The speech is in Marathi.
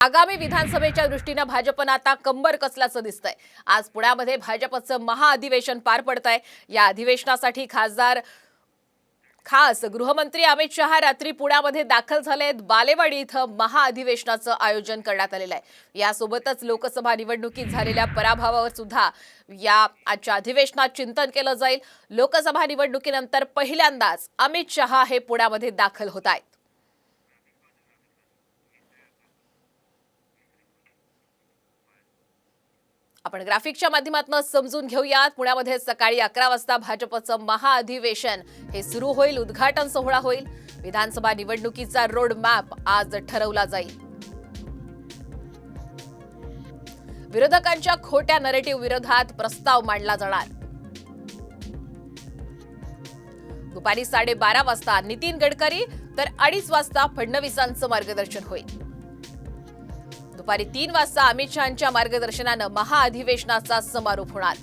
आगामी विधानसभेच्या दृष्टीने भाजपनं आता कंबर कसल्याचं दिसतंय। आज पुण्यामध्ये भाजपचं महाअधिवेशन पार पडतंय। या अधिवेशनासाठी खास गृहमंत्री अमित शहा रात्री पुण्यामध्ये दाखल झालेत। बालेवाडी इथं महाअधिवेशनाचं आयोजन करण्यात आलेलं आहे। यासोबतच लोकसभा निवडणुकीत झालेल्या पराभवावर सुद्धा या आजच्या अधिवेशनात चिंतन केलं जाईल। लोकसभा निवडणुकीनंतर पहिल्यांदाच अमित शहा हे पुण्यामध्ये दाखल होत आहेत। आपण ग्राफिकच्या माध्यमातून समजून घेऊयात। पुण्यामध्ये सकाळी 11 वाजता भाजपचं महाअधिवेशन हे सुरू होईल। उद्घाटन सोहळा होईल। विधानसभा निवडणुकीचा रोड मॅप आज ठरवला जाईल। विरोधकांच्या खोट्या नरेटिव्ह विरोधात प्रस्ताव मांडला जाणार। दुपारी 12:30 वाजता नितीन गडकरी तर 2:30 वाजता फडणवीसांचं मार्गदर्शन होईल। दुपारी 3 वाजता अमित शहांच्या मार्गदर्शनानं महाअधिवेशनाचा समारोप होणार।